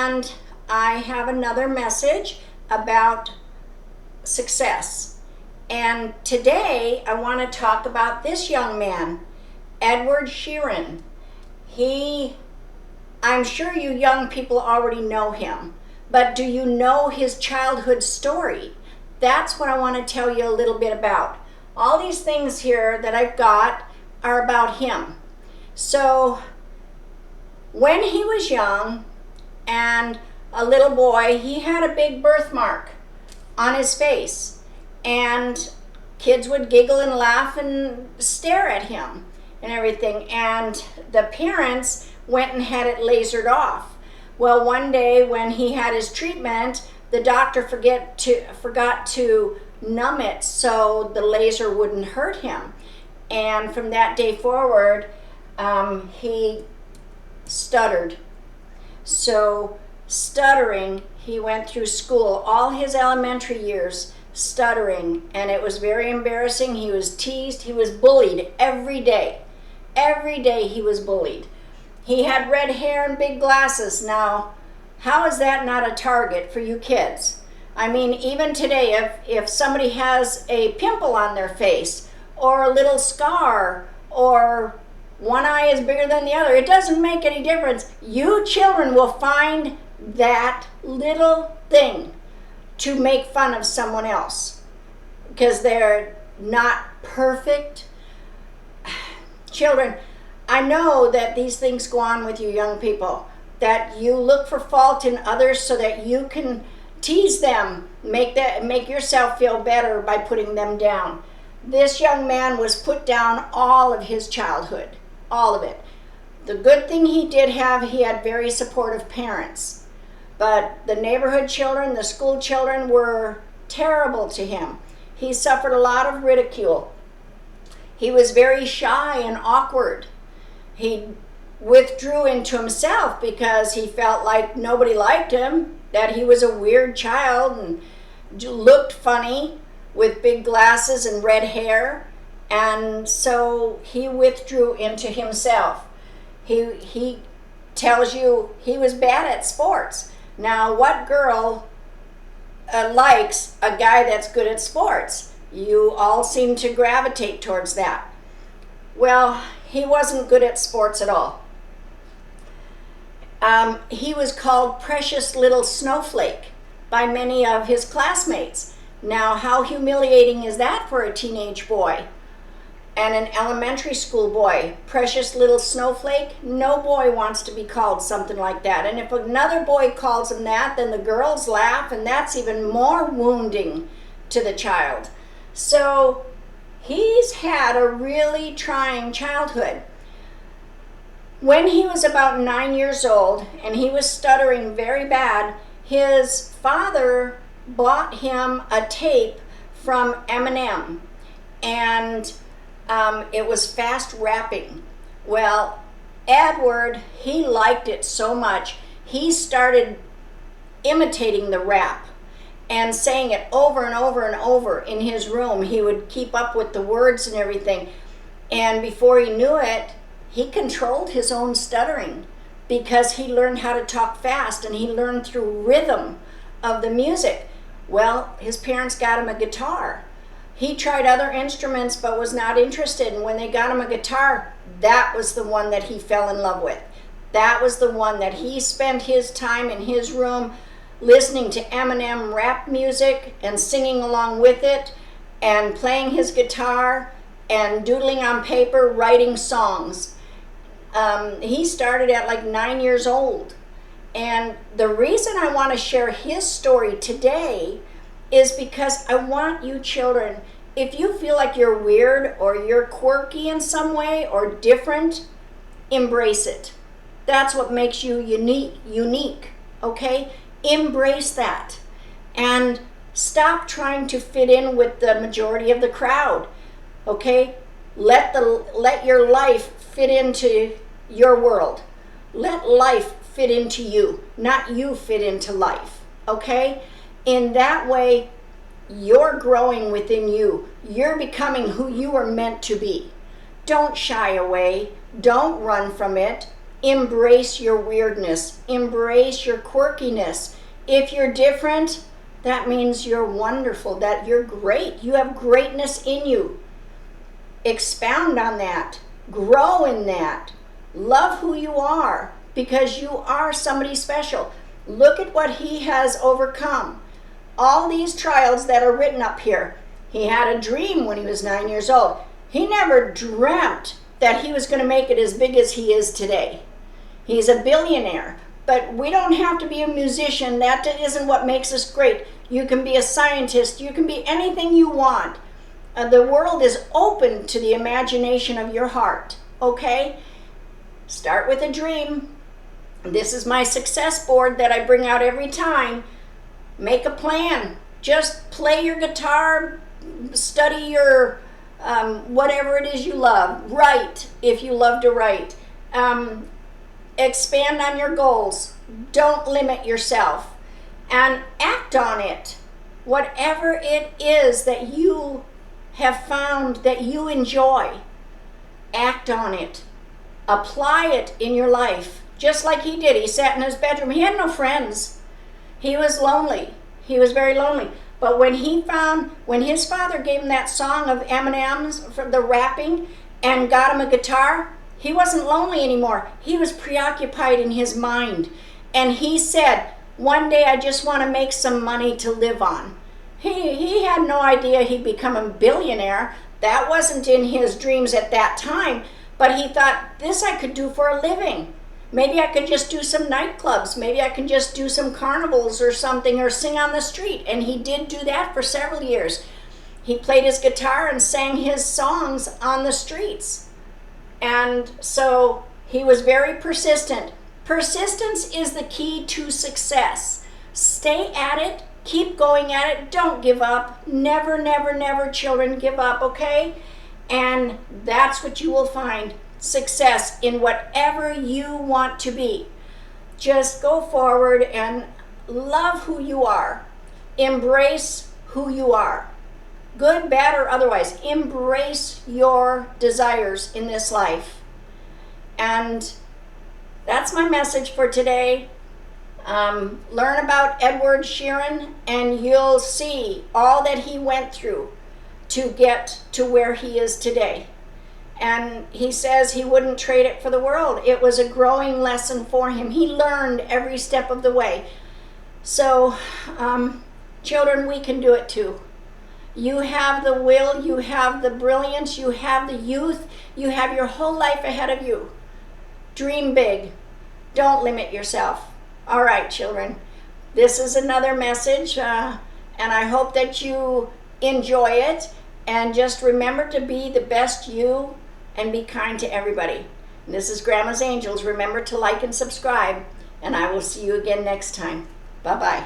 and I have another message about success. And today I want to talk about this young man, Edward SHEERAN. I'm sure you young people already know him, but do you know his childhood story? That's what I want to tell you a little bit about. All these things here that I've got are about him. So when he was young and a little boy, he had a big birthmark on his face, and kids would giggle and laugh and stare at him and everything, and the parents went and had it lasered off. Well, one day when he had his treatment, the doctor forgot to numb it so the laser wouldn't hurt him, and from that day forward he stuttered. So stuttering, he went through school all his elementary years stuttering, and it was very embarrassing. He was teased, he was bullied every day. Every day he was bullied. He had red hair and big glasses. Now, how is that not a target for you kids? I mean, even today, if somebody has a pimple on their face or a little scar or one eye is bigger than the other, it doesn't make any difference. You children will find that little thing to make fun of someone else because they're not perfect. Children, I know that these things go on with you young people, that you look for fault in others so that you can tease them, make yourself feel better by putting them down. This young man was put down all of his childhood, all of it. The good thing he did have, he had very supportive parents, but the neighborhood children, the school children were terrible to him. He suffered a lot of ridicule. He was very shy and awkward. He withdrew into himself because he felt like nobody liked him, that he was a weird child and looked funny with big glasses and red hair, and so he withdrew into himself. He tells you he was bad at sports. Now, what girl likes a guy that's good at sports? You all seem to gravitate towards that. Well, he wasn't good at sports at all. He was called Precious Little Snowflake by many of his classmates. Now, how humiliating is that for a teenage boy and an elementary school boy? Precious Little Snowflake? No boy wants to be called something like that. And if another boy calls him that, then the girls laugh, and that's even more wounding to the child. So he's had a really trying childhood. When he was about 9 years old and he was stuttering very bad, his father bought him a tape from Eminem, and it was fast rapping. Well, Edward, he liked it so much, he started imitating the rap and saying it over and over and over in his room. He would keep up with the words and everything, and before he knew it, he controlled his own stuttering because he learned how to talk fast, and he learned through rhythm of the music. Well, his parents got him a guitar. He tried other instruments but was not interested, and when they got him a guitar, that was the one that he fell in love with. That was the one that he spent his time in his room listening to Eminem rap music and singing along with it and playing his guitar and doodling on paper, writing songs. He started at like 9 years old. And the reason I want to share his story today is because I want you children, if you feel like you're weird or you're quirky in some way or different, embrace it. That's what makes you unique, okay? Embrace that. And stop trying to fit in with the majority of the crowd, okay? Let your life fit into your world. Let life fit into you, not you fit into life, okay? In that way, you're growing within you. You're becoming who you are meant to be. Don't shy away. Don't run from it. Embrace your weirdness. Embrace your quirkiness. If you're different, that means you're wonderful, that you're great. You have greatness in you. Expound on that. Grow in that. Love who you are, because you are somebody special. Look at what he has overcome. All these trials that are written up here. He had a dream when he was 9 years old. He never dreamt that he was going to make it as big as he is today. He's a billionaire, but we don't have to be a musician. That isn't what makes us great. You can be a scientist. You can be anything you want. The world is open to the imagination of your heart, okay? Start with a dream. This is my success board that I bring out every time. Make a plan. Just play your guitar, study your whatever it is you love. Write if you love to write. Expand on your goals. Don't limit yourself. And act on it. Whatever it is that you have found that you enjoy, act on it. Apply it in your life. Just like he did. He sat in his bedroom. He had no friends. He was lonely. He was very lonely. But when his father gave him that song of Eminem's for the rapping and got him a guitar, he wasn't lonely anymore. He was preoccupied in his mind. And he said, one day I just want to make some money to live on. He had no idea he'd become a billionaire. That wasn't in his dreams at that time. But he thought, this I could do for a living. Maybe I could just do some nightclubs. Maybe I can just do some carnivals or something, or sing on the street. And he did do that for several years. He played his guitar and sang his songs on the streets. And so he was very persistent. Persistence is the key to success. Stay at it. Keep going at it. Don't give up. Never, never, never, children, give up, okay? And that's what you will find. Success in whatever you want to be. Just go forward and love who you are. Embrace who you are. Good, bad, or otherwise. Embrace your desires in this life. And that's my message for today. Learn about Edward SHEERAN and you'll see all that he went through to get to where he is today. And he says he wouldn't trade it for the world. It was a growing lesson for him. He learned every step of the way. So, children, we can do it too. You have the will, you have the brilliance, you have the youth, you have your whole life ahead of you. Dream big. Don't limit yourself. All right, children. This is another message, and I hope that you enjoy it. And just remember to be the best you and be kind to everybody. And this is Grandma's Angels. Remember to like and subscribe, and I will see you again next time. Bye-bye.